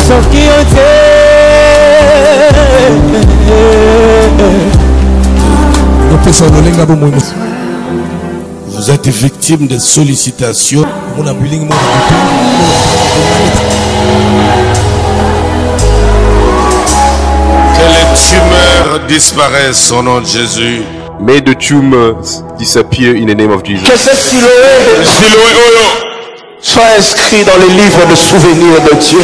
Vous êtes victime de sollicitations. Que les tumeurs disparaissent au nom de Jésus. May the tumors disappear in the name of Jesus. Que ce Siloé soit inscrit dans les livres de souvenirs de Dieu.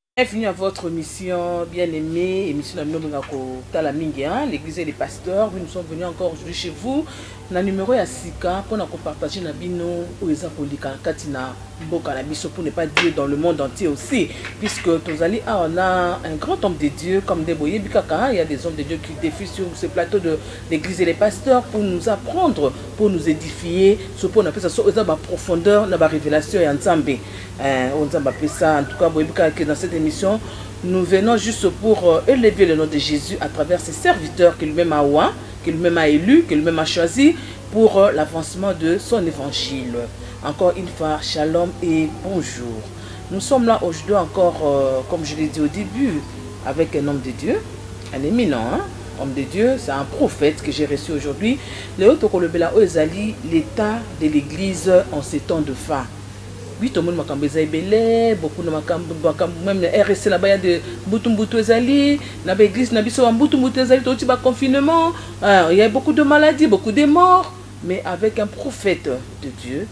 Bienvenue à votre mission bien-aimée, émission de l'église et les pasteurs. Nous sommes venus encore aujourd'hui chez vous. Le numéro est à Sika pour nous partager nos pour ne pas dire dans le monde entier aussi. Puisque on a un grand homme de Dieu comme Deboye Bikaka. Il y a des hommes de Dieu qui défilent sur ce plateau de l'église et les pasteurs pour nous apprendre, pour nous édifier. Ce qu'on appelle ça, c'est la profondeur, la révélation et ensemble. On appelle ça, en tout cas, dans cette émission, nous venons juste pour élever le nom de Jésus à travers ses serviteurs qu'il lui-même a oint, qu'il lui-même a élu, qu'il lui-même a choisi pour l'avancement de son évangile. Encore une fois, shalom et bonjour. Nous sommes là aujourd'hui encore, comme je l'ai dit au début, avec un homme de Dieu, un éminent, homme de Dieu, c'est un prophète que j'ai reçu aujourd'hui. Léo Tokolobela Ozali, l'état de l'église en ces temps de fin. Oui, tout le monde m'a belé, beaucoup de même le RSC là-bas, il y a de Boutumbutu Ezali, dans l'église, il y a Boutumbutu Ezali, tout le confinement, il y a beaucoup de maladies, beaucoup de morts, mais avec un prophète de Dieu,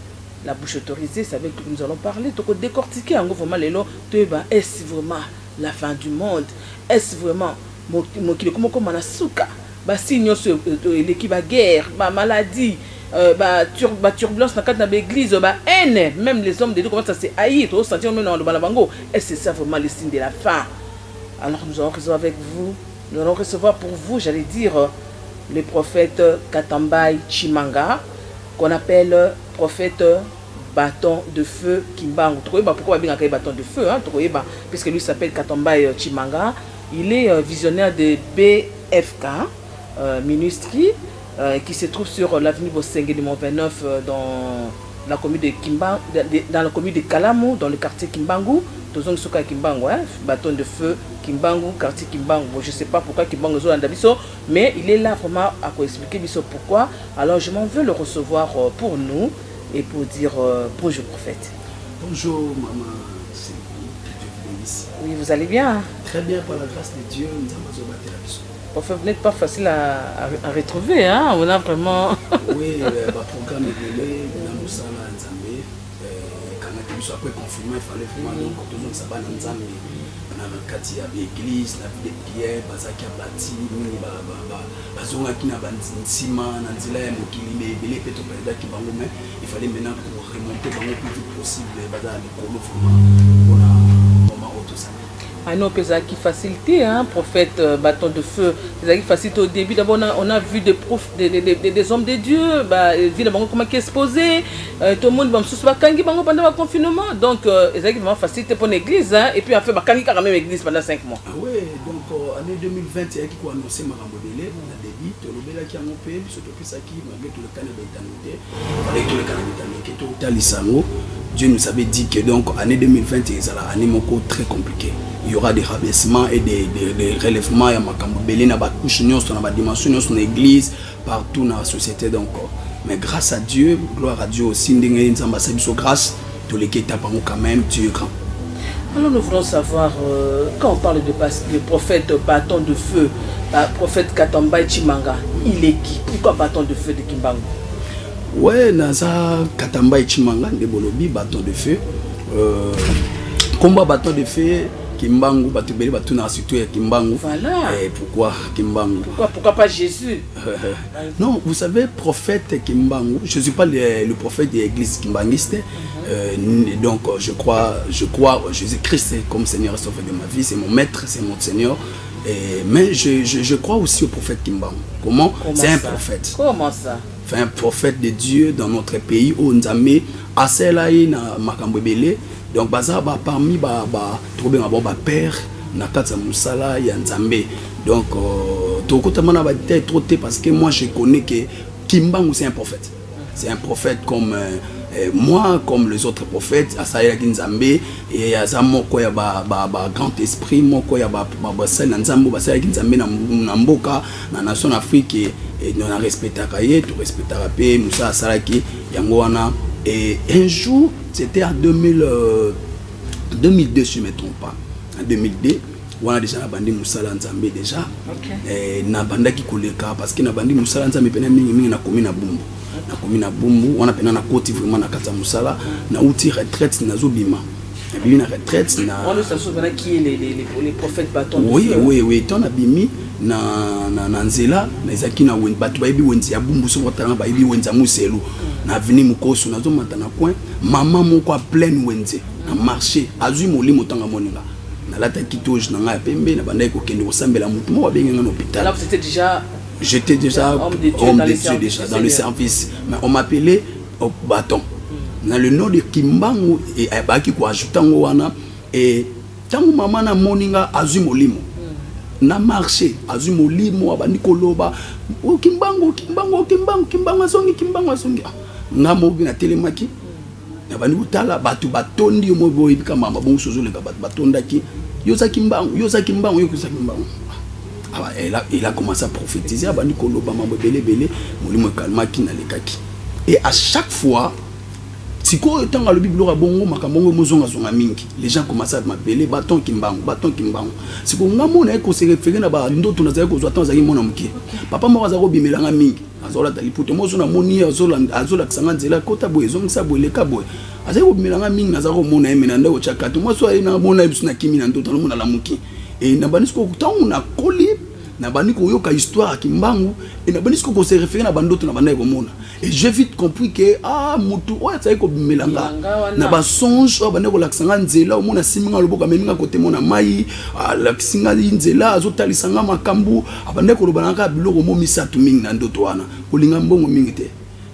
la bouche autorisée, c'est avec qui nous allons parler, tout décortiquer en gros vraiment les lots, est-ce vraiment la fin du monde? Est-ce vraiment comment on a souka? Signe l'équipe à guerre, maladie. Turbulence dans l'église, haine, même les hommes de Dieu commencent à se haïr, au sentir même dans le balabango. Est-ce que c'est ça vraiment le signe de la fin? Alors nous allons recevoir avec vous, nous allons recevoir pour vous, j'allais dire, le prophète Katambai Chimanga, qu'on appelle prophète bâton de feu Kimbangu. Pourquoi il y a un bâton de feu, puisque lui s'appelle Katambai Chimanga. Il est visionnaire de BFK, Ministry, qui se trouve sur l'avenue Bossenge numéro 29 dans la commune de Kimbangu, dans la commune de Kalamu, dans le quartier Kimbangu. Kimbangu, bâton de feu Kimbangu, quartier Kimbangu. Je ne sais pas pourquoi Kimbangu est là, mais il est là vraiment à expliquer pourquoi. Alors je m'en veux le recevoir pour nous et pour dire bonjour prophète. Bonjour maman Sylvie, Dieu vous bénisse. Oui, vous allez bien? Très bien, par la grâce de Dieu, nous avons battu la mission. Vous n'êtes pas facile à retrouver, hein? On a vraiment... Oui, le programme est donné, nous sommes là en Zambie. Quand on a après confinement, il fallait vraiment nous continuer à s'abattre en Zambie. On a un quartier à l'église, on a des prières, on a bâti, on a ciment, on a dit là, il fallait maintenant remonter le plus vite possible, on a un moment où tout ça. Ah non, qui facilité, hein, prophète bâton de feu, qui facilité au début. D'abord, on a vu des hommes de Dieu, évidemment, comment qui est exposé, tout le monde va me pendant le confinement. Donc, ils ont facilité pour l'église, hein, et puis en fait, quand même l'église pendant 5 mois. Ah oui, donc, année 2020, il y a qui a annoncé Marambodélé, on a débit, tout le monde qui a monté, surtout ça qui, malgré tout le Canada éternité, avec tout le Canada éternité, tout le Talisango, Dieu nous avait dit que donc, année 2020, c'est une année très compliquée. Il y aura des rabaissements et des relèvements. Il y a des dimensions dans l'église, partout dans la société. Donc, mais grâce à Dieu, gloire à Dieu aussi, grâce, tous les étapes quand même, Dieu est grand. Alors nous voulons savoir, quand on parle de prophète bâton de feu, prophète Katambai Chimanga, il est qui? Pourquoi bâton de feu de Kimbangu? Ouais, Naza Katambai Chimanga, de Bolobi, bâton de feu. Combat bâton de feu. Kimbangu, surtout Kimbangu. Voilà. Et pourquoi Kimbangu? Pourquoi pas Jésus? Non, vous savez, prophète Kimbangu, je ne suis pas le prophète de l'église kimbanguiste. Donc, je crois Jésus-Christ comme Seigneur et Sauveur de ma vie. C'est mon maître, c'est mon Seigneur. Mais je crois aussi au prophète Kimbangu. Comment c'est un prophète. Comment ça? enfin un prophète de Dieu dans notre pays au Nzambe aselaï na makambo belé donc baza ba parmi ba trouver ba père na katsa musala ya Nzambe donc tokotamana ba tête trop parce que moi je connais que Kimbangu c'est un prophète. C'est un prophète comme moi, comme les autres prophètes, Asaya Nzambe, et Azamoko ya ba grand esprit, moko ya ba sel Nzambo, Asaya Nzambe na mboka, na nation Afrique et nous on respecte Kaye, tu respectes Rapé, Moussa Salaki, Yangoana. Et un jour, c'était en 2002, si je ne me trompe pas, en 2002. On a déjà bandi Moussala Nzambe déjà. Et na banda ki koleka parce que na bandi Moussala Nzambe pena mingi na komi na Bumbu. Na komi na Bumbu, on a pena na koti vraiment na kata Moussala, na outi retraite na zobima. Et puis na retraite na on se souvient qui les prophètes bâtons. Oui, ton abimi na nzela na ezaki na wen batu ba ibi wenzi ya Bumbu so botanga ba ibi wenza muselu. Na vini mukoso na zo matana coin, maman moko a plein wenzi na marché, azui molimo tanga moninga. J'étais déjà homme de Dieu déjà dans le service, mais on m'appelait au bâton. Dans le nom de Kimbangu et Abaki ko ajutango wana et tango mama na moninga azumolimo na marché azumolimo abandi koloba o Kimbangu azongi ngamo bi na telemaki na bandi utala batu batondi mo boyi kama mabongo sozole ka batu batondaki yoza kimbangu ah il a commencé à prophétiser abandi koloba mambo belé molimo kalmaki na lekaki et à chaque fois siko etanga le bible ra bongo makambongo mozonga zonga mingi les gens commençaient à m'appeler bâton kimbangu siko ngamo na ko se référer na ba ndoto na zako zo atanza mona muke papa mo azako bimelanga mingi azola taliputo mozo na moni azola kisanga nzela kota boye zongisa boye leka boye azako bimelanga mingi na zako mona emena ndako chakatu mo so na mona biso na kimi na ndoto na mona la muke et na banisiko kutangu na koli na baniko yoka histoire kimbangu et na banisiko ko se référer na bandoto na bandai ko mona. Et j'ai vite compris que mutu oya tsai ko bimelanga na ba songe o bandeko la kisanga nzela o mona siminga loboka meminga kote mona mai la kisinga nzela azotalisanga makambu abandeko lobanaka biloko mo misatu mingi na ndoto wana kolinga mbongo mingi te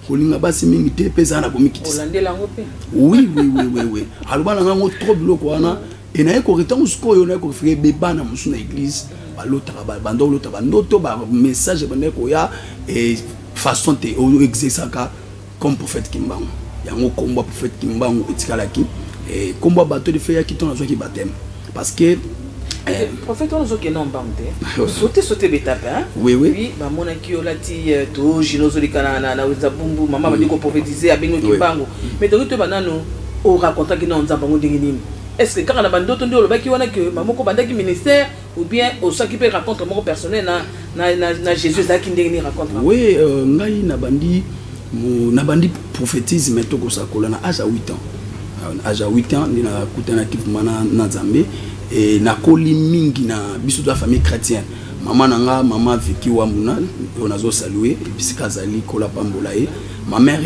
kolinga basi mingi te pesa na komikitisa olandela ngo pe oui alobana ngo trop biloko wana et na ko retango sko yo na ko fere beba na musu na église balota bandoto ba message bandeko ya et façon te exercer comme prophète Kimbangu yango komba prophète Kimbangu etikalaki et komba bateau de fer qui ton ki baptême parce que prophète on zo ke non bamte sauter betape hein oui ba mona ki olati to jinozo likana na Bumbu mama ba diko prophétiser abengo Kimbangu mais to banano o raconta ki non nzambango ndingini est-ce que quand on a bandoto ndo lobaki wana que mamoko bandaki ministère ou bien au ça qui peut raconter mon personnel na Jésus ça qui ndengini raconte oui ngai na bandi prophétise mais to ko sakola na âge à 8 ans ni na kutana kifumana na Nzambe et na koli mingi na biso de la famille chrétienne maman Viki wa muna on a zo saluer bisika zali kola pambolae ma mère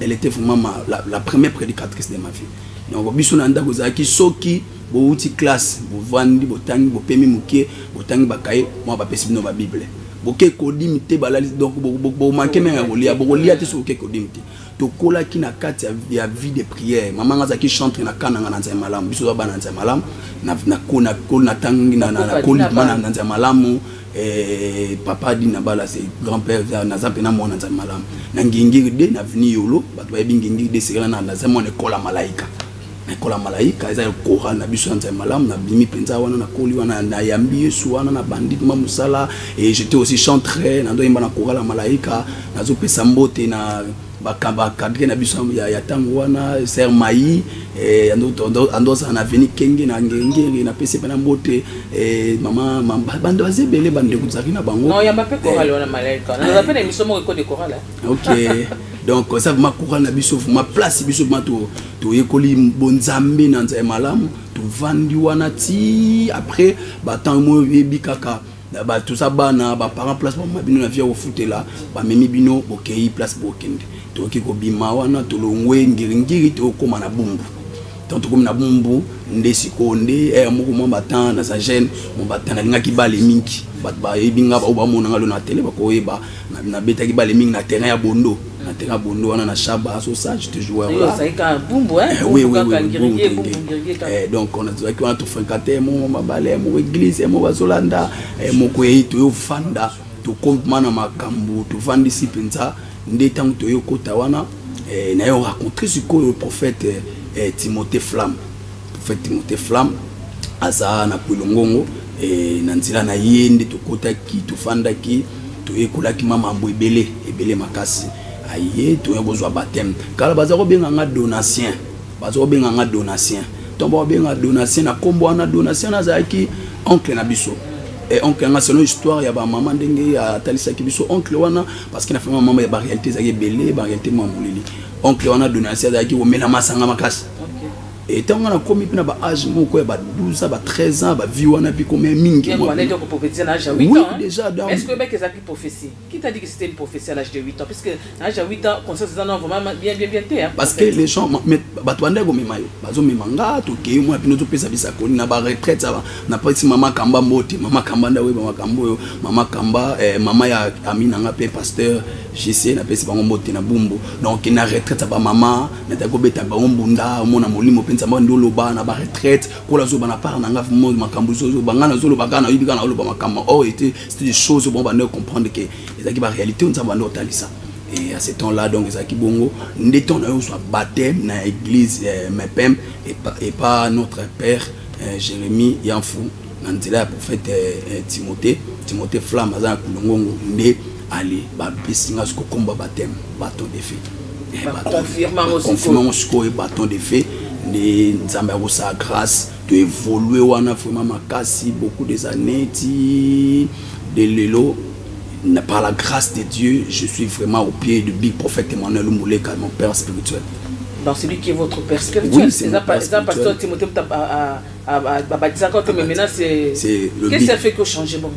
elle était vraiment la première prédicatrice de ma vie. Donc biso na ndako zaki soki bo uti classe bo vandi bo tangi bo pemi muke bo tangi bakaye moi ba pesi bino ba bible bo ke kodimite balali donc bo manke me ngolia bo lia te so ke kodimite to kola ki na kati ya vie de prière maman ngazaki chanter na kana na nzema malam biso ba na nzema malam na kona tangi na koli mana na nzema malamu papa di na bala c'est grand-père na zapena mona nzema malam na ngingiri de na vini yolo bato ba ngingiri de sekala na nzema ne kola malaika kola malaika eza koral na biso nzema malam na bimi penza wana na koli wana na yambi Yesu wana na bandit mamusala et j'étais aussi chanteur na ndo imba na koral malaika na zo pesa mbote na bakaba kadre na biso ya tango wana ser mai ando sa na veni kenge na ngenge na pesa na mbote mama bando azebele bande kuzaki na bango non yamba pe koral wana malaika na zapena misomo ko de koral OK donc ça ma courant na biso ma place biso ma to yekoli bonzambe na nzema malamu to vandi wana ti après batant mo yebi kaka ba tout ça bana ba parents place ba bino na via au footela ba memi bino bokei place bokende to ki ko bima wana to longwe ngiri to koma na Bumbu tant comme na bumbu nde sikonde moko mo batan na sa gêne mo batan na linga ki bale mingi ba ebinga ba mona ngalo na télé ba ko yeba na beta ki bale mingi na terrain ya bondo na terrain bondo wana na chaba so ça je te joueur là ça ka bumbu oui donc on a dit qu'on a tout fréquenté mo mabale mo église mo bazolanda mo ko yi to fanda to comprendre makambo to vandi si penza nde tant to yo kota wana na yo rencontré ce le prophète Timothée Flamme. Prophète Timothée Flamme aza na kulongongo na nzila na yende to kota ki to fanda ki to ekola ki mama mbo ebele makasi aye to yo bozwa baptême kala bazako benga nga donatien tombo benga donatien na kombo na donatien aza ki oncle na biso oncle nga selon histoire ya ba maman ndenge ya talisa ki biso oncle wana parce que na fait maman ya ba réalité za belé ba réalité mamulili oncle wana donatien za ki o mela masanga makasi et tant on a commis na ba âge moko ya ba 12 ans ba 13 ans ba vie wana puis comme mingi moi on est donc prophétie à l'âge de 8 ans. Oui, déjà donc est-ce que mec ça qui prophétie qui t'a dit que c'était une prophétie à l'âge de 8 ans parce que à l'âge de 8 ans comme ça c'est vraiment bien hein, parce que les gens mais ba twanda go memayo bazo memanga to ke moi puis nous pesa bisa ko na ba retraite ça na pas si maman Kamba mbote maman Kamba nda we ba makambo maman Kamba maman ya Amina nga pe pasteur JC na pesa bango mbote na bumbu donc na retraite ba maman na ta go beta ba mbunda mona molimo nzamba ndolo ba na ba retraite ko la zo ba na part na nga mo makambo zo bangana zo lo bakana yibika na lo ba makambo c'était des choses bon ba ne comprendre que ezaki ba réalité nzamba ndo talisa et à ce temps-là donc ezaki bongo ndeton na yo soit baptême na église mepem et pas notre père Jérémie Yanfou na nzela prophète Timothée Flamme aza kulongongo nde ali ba pesinga ko komba baptême bâton de feu confirmant aussi et bâton de feu de nzamba sa grâce de évoluer wana vraiment makasi beaucoup des années de lelo par la grâce de Dieu je suis vraiment au pied du big prophète Emmanuel Mouleka mon père spirituel. Donc c'est lui qui est votre père spirituel. Oui, c'est pasteur Timothée maintenant c'est qu'est-ce que ça fait que changer bon?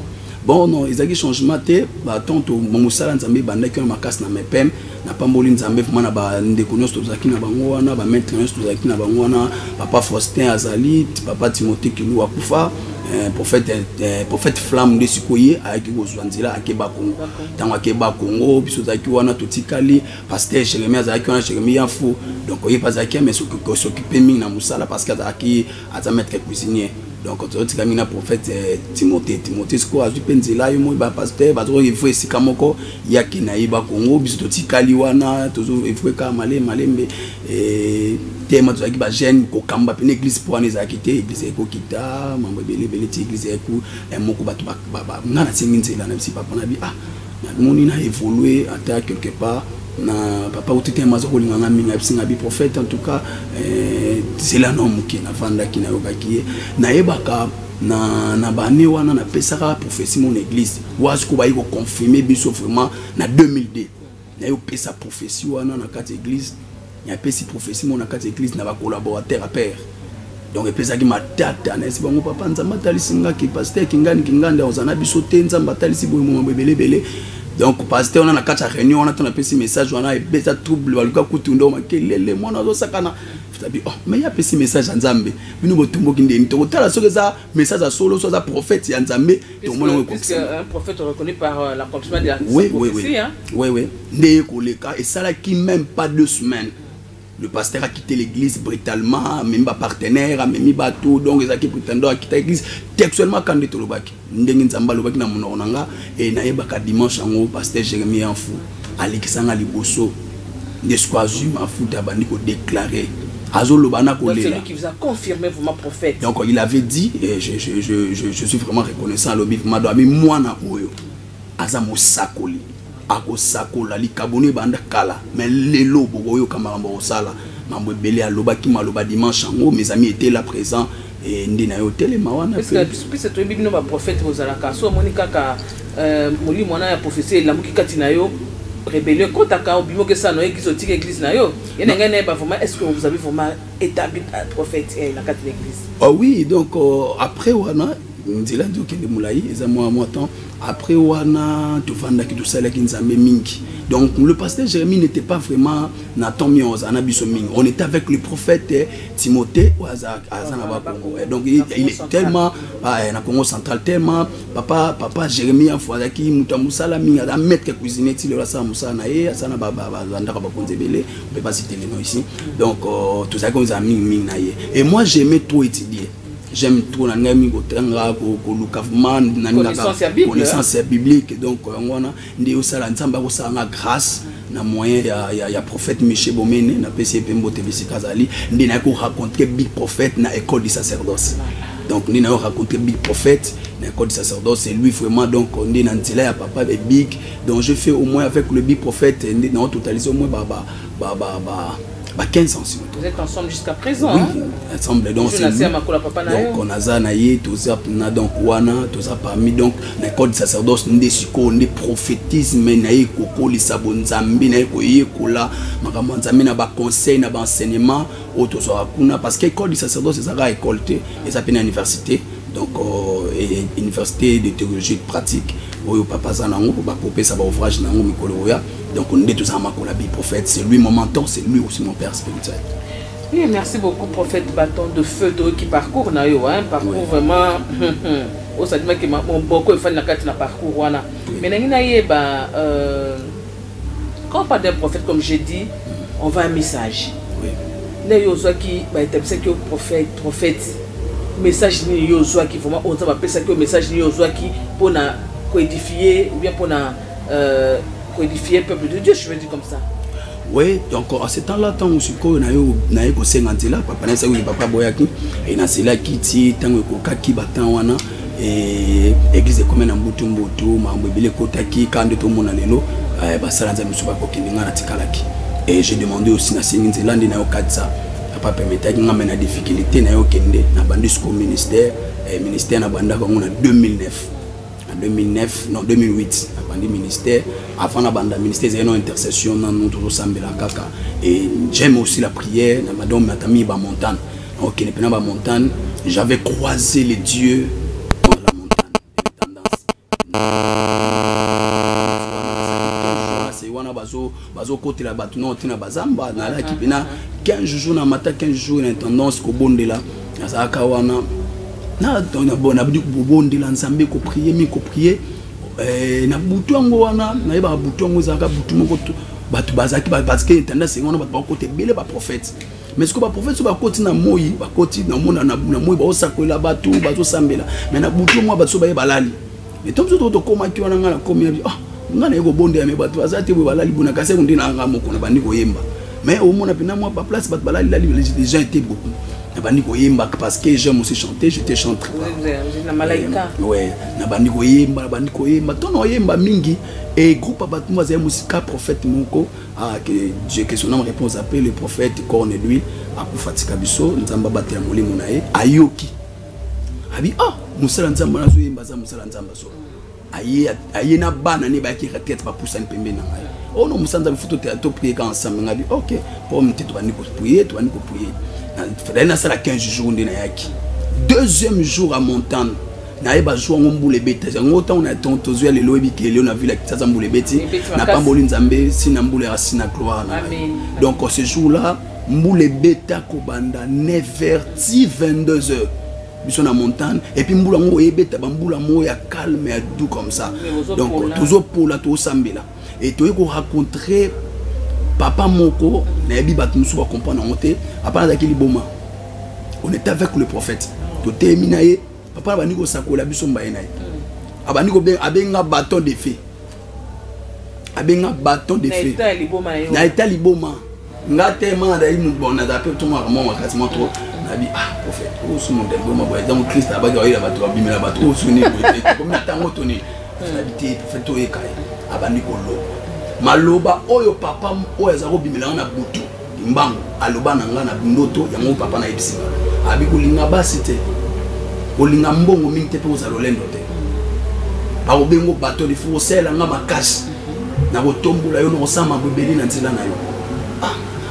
Bon non ezaki changement te ba tonto momusala nzambe bandaki na makasi na mepem na pamboli nzambe vraiment na ba ndeko nyonso tozaki na bango wana ba maître nyonso tozaki na bango wana papa Faustin azali papa Timothée Kilu akufa prophète Flamme de sikoye ayaki kozwa nzela akeba Kongo tango akeba Kongo biso zaki wana totikali pasteur Jérémie azaki wana Jérémie Yanfou donc oye pas zaki mais s'occuper mingi na musala parce que azaki maître cuisinier. Donc quand tu as mis un prophète Timothée ce qu'on a vu penzela yo mo ba pasteur ba zo ifo esika moko ya kinaiba Kongo biso tikali wana tozo ifo ka malembe tema to ba jeune ko kamba pe église pour en ezakité église ko kita mambo belé ti église ko moko ba ngana singinzela na si papa na bi na moni na évoluer ata quelque part na papa utite mazo ko linganga minga bisinga bi prophète en tout cas c'est là non qui na vanda qui na yokaki na yebaka na bane wana na pesaka prophétie mon église wazi ko ba yiko confirmer biso vraiment na 2002 na yo pesa prophétie wana na kati église ya pesi prophétie mon na kati église na ba collaborateur à père donc pesa ki matata na esi bango papa nzamba talisinga ki pasteur kinganda ozana biso te nzamba talisi boye mo belé donc pasteur on a quatre réunions on a ton appel message on a beza trouble baluka kutundo makelele mwana zo sakana tabi mais il y a petit message à Nzambe bino botumbo kinde to tala soki za message à solo so za prophète ya Nzambe to mona ko parce un prophète reconnu par l'accomplissement de la prophétie hein oui ndé koleka et ça là qui même pas 2 semaines le pasteur a quitté l'église brutalement, même pas partenaire, même pas tout, donc ils ont prétendu à quitter l'église textuellement quand ils sont lobaki. Ndenge nzamba lobaki na mononanga et na yebaka dimanche en pasteur Jérémie Yanfou Alexandre Liboso n'esquazu ma fout abandi ko déclarer azolo bana ko lela. C'est lui qui vous a confirmé vraiment prophète. Donc il avait dit et je suis vraiment reconnaissant à l'obi madame moi na oyo azamo sakoli. Ako sakola li kabone banda kala mais lelo boyo kamambo sala mambo belé alobaki maloba dimanche ngo mes amis étaient là présents et ndina hôtel mawana parce que c'est toi bino ba prophète bozalaka so monika ka moli mwana ya prophétie la muki katina yo rébellion contre ka obimo que ça no église église na yo yena ngene ba vraiment est-ce que vous avez vraiment établi un prophète na kat l'église? Ah oui donc après wana nzela ndio kende mulai eza moi temps après wana tu vanda ki tout ça là qui nzambe mingi. Donc le pasteur Jérémie n'était pas vraiment na tomios anabiso mingi. On était avec le prophète Timothée au Azana Congo. Donc il est tellement na Congo central tellement papa Jérémie en fois qui mutamusala mingi à mettre cuisiner ti le sa musa na ye asana baba ndaka ba konzebele on peut pas citer les noms ici. Donc tout ça comme ça mingi na ye. Et moi j'aimais trop étudier. J'aime trop la connaissance biblique. Donc on a grâce na moyen ya prophète Michel Bomene na PCP Mbote Kazali ndi na ko rencontrer big prophète na école du sacerdoce. Donc ndi na ko rencontrer big prophète na école du sacerdoce, c'est lui vraiment. Donc on est dans ntela ya papa be big. Donc je fais au moins avec le big prophète ndi na totaliser au moins 15 ans. Vous êtes ensemble jusqu'à présent. Oui, ensemble. Donc on a zanaye, tout ça, donc wana, tout ça parmi donc l'école de sacerdoce, des siko, des prophétismes, naïe koko, les sabon zambi, naïe koye kola, makaman zambi na ba conseil, na ba enseignement, auto so kuna parce que l'école de sacerdoce c'est ça école et ça peut une université. Donc université de théologie pratique. Oyo papa zanango ba popé ça ba ouvrage nango mikolo oya. Donc on est tous en makola bi prophète, c'est lui mon mentor, c'est lui aussi mon père spirituel. Oui, merci beaucoup prophète bâton de feu qui parcourt na yo hein, parcours vraiment au ça dit que mon beaucoup fan na kati na parcours wana. Mais na yeba quand on parle d'un prophète comme j'ai dit, on va un message. Oui. Là yo zo qui ba établir que prophète message ni yo zo qui vraiment on va appeler ça que message ni yo zo qui pour na coédifier ou bien pour na codifier le peuple de Dieu, je veux dire comme ça. Oui, donc à ce temps-là, tant que je suis na ko sengantela papa na sawi papa boyaki et na sela kiti tango ko kaki batanwana et église comme na mbutu mambo bile kotaki kande to mona lelo ba salanza misuba ko kininga na tikalaki. Et j'ai demandé aussi na sengantela ndi na yo katsa papa permettait ngamba na difficulté na yo kende na bandisco ministère na banda ko na 2009. En 2009, non 2008, avant le ministère, avant la bande ministère, il y a une intercession dans notre Sambela Kaka. Et j'aime aussi la prière, madame Natami Bamontagne. Ok, pendant la montagne, j'avais croisé les dieux dans la montagne. C'est wana bazo côté la batu non tina bazamba na la ki pena 15 jours na mata 15 jours une tendance ko bondela na saka wana. Na bon abdi bobondi la nzambe ko prier mi ko prier na butu ngo wana na yeba butu ngo zaka butu moko batu bazaki parce que tendance ngona batu ba côté belé ba prophète mais ce que ba prophète so ba côté na moyi ba côté na mona na moyi ba osakola batu bazo sambela mais na butu mo batu ba balali mais tom so to koma ki wana ngana komi ah ngana yego bondi ya me batu bazate bo balali buna kase ndina nga moko na bandi ko yemba mais au mona pina moi pa place batu balali lali les gens étaient beaucoup. Parce que j'aime aussi chanter, je te chante. Ouais, Nabandiko Yemba, Nabandiko Yemba, ton Yemba Mingi, et groupe Abatuma, c'est un musica prophète Moko, que son nom réponse appelle le prophète Corne lui, à Koufatika Bisso, Nzamba Batia Moli Mounae, Ayoki. Abi, ah, Moussa Nzamba Nazo Yemba, Moussa Nzamba So. Aye na bana ne ba ki retraite ba poussa pembe na ngai. Oh non, Moussa Nzamba photo théâtre prier ensemble ngabi. OK, pour me tete bani ko prier, to bani ko prier. Na ça la 15 jours ndina yaki. Deuxième jour à Montagne. Na yeba jour ngombule bete. Ngota on a tontozo ya lelo ebiki lelo na ville ya Zambule beti. Na pamboli Nzambe sina mbule asina gloire na. Donc ce jour-là, mbule beta ko banda 9h 22h. Bisous na montagne et puis mbula ngo ebeta bambula mo ya calme et doux comme ça. Donc toujours pour la to sambela et tu ko rencontrer papa moko na yebi bat musu ba comprendre ngote apana za kiliboma. On était avec le prophète. To terminaye papa ba niko sakola biso mbaye na. Abani ko ben abenga bâton de feu. Abenga bâton de feu. Na eta liboma. Ngate ma da imu bona da pe to ma mo quasiment trop. Ah, prophète, oh, ce monde est bon, Christ a bagay la bateau, bimela bateau, soni, comme tango toni. Habité, prophète to ekai, abani kolo. Maloba oyo papa oyo zaro bimela na butu, mbango, aloba na nga na bindoto, yango papa na ipsi. Abi kolinga basite. Kolinga mbongo minte pe ozalo lendo te. Ba obengo bateau de fou sela nga makasi. Na botombola yo no sama bebeli na nzela na yo.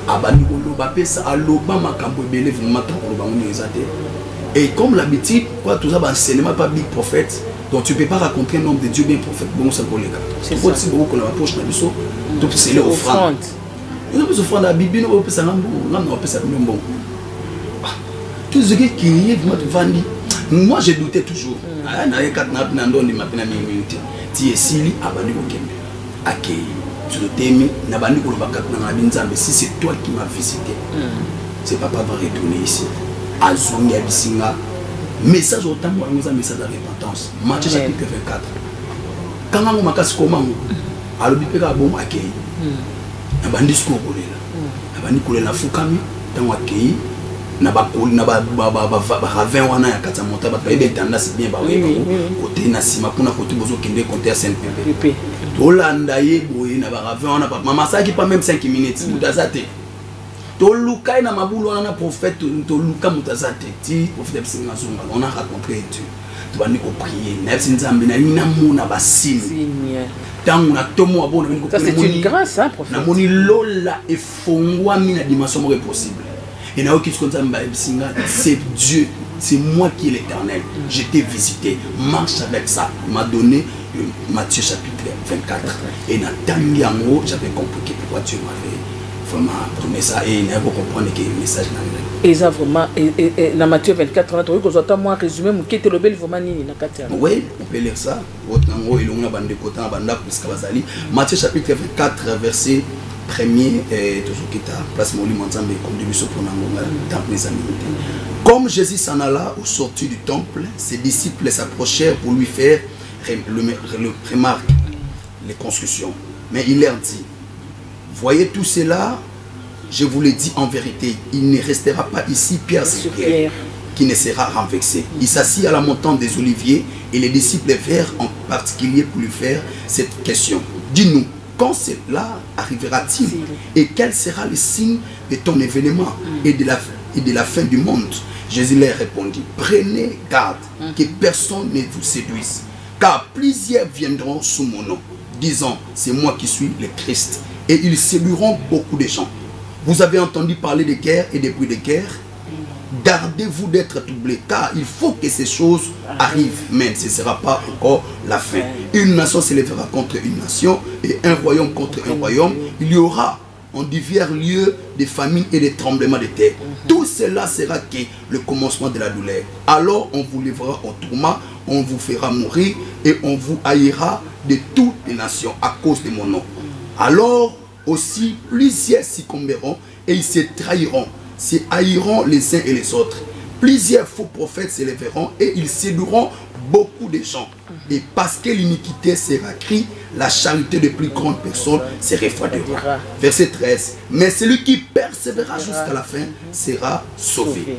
Abani kolo bapesa aloba makambo ebele vraiment ta koloba ngoni ezate Et comme l'habitude, quoi, tout ça, bah, cinéma pas big prophète. Donc tu ne peux pas raconter un homme de Dieu bien prophète. Bon, c'est pour les gars. C'est ça. C'est beaucoup qu'on a approché dans le saut. Donc c'est les offrandes. Nous avons offrandes à la Bible, nous avons fait ça. Nous avons fait ça. Bon. Tout ce qui est vendu. Moi, j'ai douté toujours. Si c'est toi qui m'as visité, c'est papa va retourner ici. Azungi Abisinga. Message autant moi, nous avons un message de repentance. Matthieu chapitre 24. Quand on m'a cassé comment, alors il peut bon accueil. Nabandi discours kolela. Nabandi kolela fukami, tant accueil. Nabakoli ravin wana ya kata monta ba ebe tendance bien ba côté na sima kuna côté bozo kende compter à Saint-Pépé. Tolanda ye boye na ba ravin wana mama ça qui pas même 5 minutes mutazate. Toluka na mabulu wana na prophète toluka mutazate ti prophète Bisinga zonga on a rencontré Dieu. Tu vas nous prier. Na Nzambe na ina mona ba signe. Tant na tomo abona ni ko. Ça c'est une grâce hein prophète. Na moni lola e fongwa mina dimension more possible. Et c'est Dieu, c'est moi qui est l'Éternel. Je t'ai visité, marche avec ça. Il m'a donné Matthieu chapitre 24. Et Nathan Yango, j'avais compris pourquoi Dieu m'avait vraiment donné ça. Et il a comprendre que le message n'a et ça vraiment, et dans Matthieu 24, on a moi résumé, qui était le bel vraiment ni na katia. Oui, on peut lire ça. Matthieu chapitre 24, verset 1er, toujours qui t'a place mon lit comme début pour comme Jésus s'en alla au sortir du temple, ses disciples s'approchèrent pour lui faire remarque les constructions. Mais il leur dit, voyez tout cela, je vous le dis en vérité, il ne restera pas ici pierre sur pierre qui ne sera renversé. Il s'assit à la montagne des Oliviers et les disciples vinrent en particulier pour lui faire cette question. Dis-nous, quand cela arrivera-t-il et quel sera le signe de ton événement et de la fin du monde? Jésus leur répondit, prenez garde que personne ne vous séduise, car plusieurs viendront sous mon nom, disant, c'est moi qui suis le Christ, et ils séduiront beaucoup de gens. Vous avez entendu parler de guerre et des bruits de guerre? Gardez-vous d'être troublés, car il faut que ces choses arrivent, mais ce ne sera pas encore la fin. Une nation s'élèvera contre une nation et un royaume contre un royaume. Il y aura en divers lieux des famines et des tremblements de terre. Tout cela sera que le commencement de la douleur. Alors on vous livrera au tourment, on vous fera mourir et on vous haïra de toutes les nations à cause de mon nom. Alors aussi plusieurs succomberont et ils se trahiront, se haïront les uns et les autres. Plusieurs faux prophètes s'élèveront et ils séduiront beaucoup de gens. Et parce que l'iniquité sera crie, la charité de plus grandes personnes se refroidira. Verset 13. Mais celui qui persévérera jusqu'à la fin sera sauvé.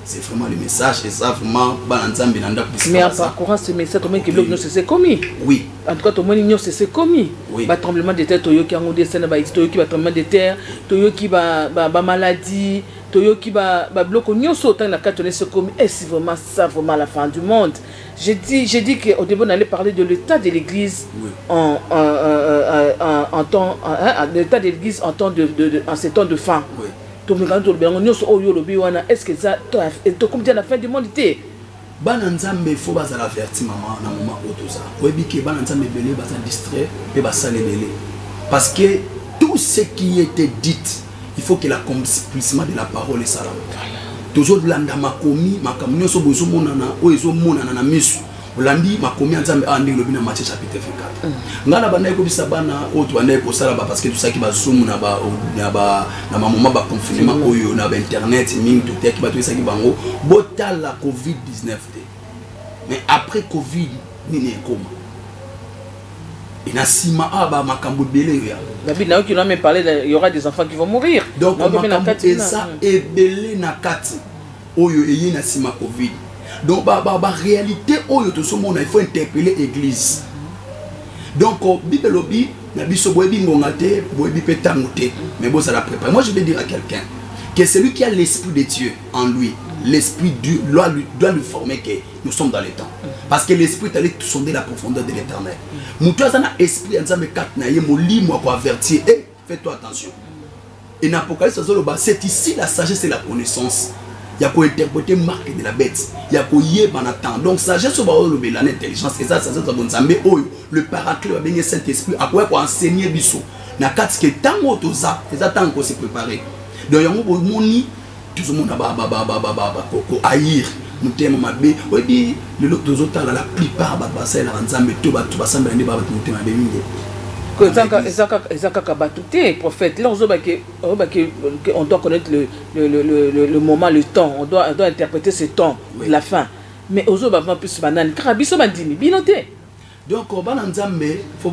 C'est vraiment le message, et ça vraiment, mais en parcourant ce message, tout le monde qui bloque, c'est commis. Oui. En tout cas, tout le monde c'est commis. Oui. Bah, tremblement de terre, toyo qui a un dessin, toyo qui va tremblement de terre, toyo qui va maladie, toyo qui va bloquer, nous sautant la carte, c'est commis. Et c'est vraiment ça, vraiment la fin du monde. J'ai dit qu'au début, on allait parler de l'état de l'église en l'état de l'église en ces temps de fin. Oui. Est-ce que ça comme la fin du monde était bana nzambe faut baza la verti maman na moment otoza oyebi ke bana nzambe belé baza distrait pe basale belé parce que tout ce qui était dit il faut que l'accomplissement de la parole soit là toujours landa makomi makamnyo so bozo monana oyezo monana na misu Olandi makomi nzambe andi lobi na Matthieu chapitre 24. Ngala bana ko bisa bana oto bana ko sala ba parce que tout ça qui va zoom na ba na maman ba confinement oyo na ba internet ming tout qui ba tout ça qui bango botal la Covid-19. Mais après Covid ni ne koma. Inasima aba makambo belé ya. David na qui n'a même parlé il y aura des enfants qui vont mourir. Donc makambo ça est belé na kati oyo eyi na sima Covid. Donc, réalité, il faut interpeller l'église. Donc, Bible lobby, mais bon, ça la prépare. Moi, je vais dire à quelqu'un que celui qui a l'esprit de Dieu en lui, l'esprit de Dieu doit lui former que nous sommes dans les temps. Parce que l'esprit est allé sonder la profondeur de l'éternel. Esprit, fais-toi attention. Et dans l'Apocalypse, c'est ici la sagesse et la connaissance. Il y a quoi interpréter marque de la bête. Il y a quoi y temps. Donc sagesse au bas de l'intelligence et ça ça bon Nzambe le paraclet va bien Saint-Esprit à quoi enseigner biso. Na quatre que tango toza, ça tant qu'on se préparer. Donc il y a un moni tout le monde ko haïr. Nous t'aimons ma bé. Oui, le lot dos autres la plupart ça la Nzambe tout ba tout samba ndi ba tout ma bé mingo. Que Zaka Batouté, prophète, là on doit connaître le moment, le temps, on doit interpréter ce temps, oui. La fin. Mais aux autres, plus banane, car biso bandini, binoté. Donc, il faut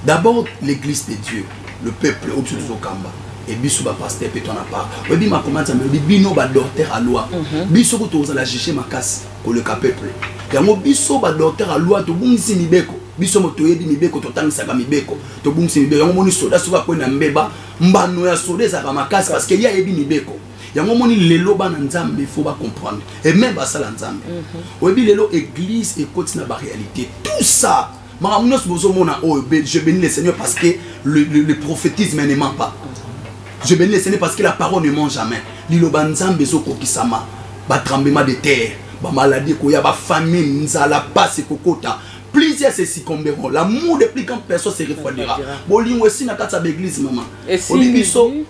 d'abord l'église de Dieu, le peuple, au dessus de Kamba. Et biso ba pasteur peut-on a pas. Oui, ma comment ça me dit bino ba docteur à loi. Biso ko to la chercher ma casse pour le peuple. Ya mo biso ba docteur à loi to bungisi mibeko. Biso mo to yebi mibeko to tangisa ka mibeko. To bungisi mibeko. Ya mo ni soda soba ko na mbeba mbano ya soda za ka ma casse parce que ya yebi mibeko. Ya mo ni lelo ba na Nzambe faut pas comprendre. Et même ba ça la Nzambe. Oui, lelo église et continue la réalité. Tout ça je bénis le Seigneur parce que le prophétisme ne ment pas. Je bénis le Seigneur parce que la parole ne ment jamais. Lilobanzam bezo kokisama, ba tremblement de terre, ba maladie koya, ba famine, nzala passe kokota. Plusieurs se succomberont. L'amour de plus quand personne se refroidira. Bolingo aussi na kata l'église maman.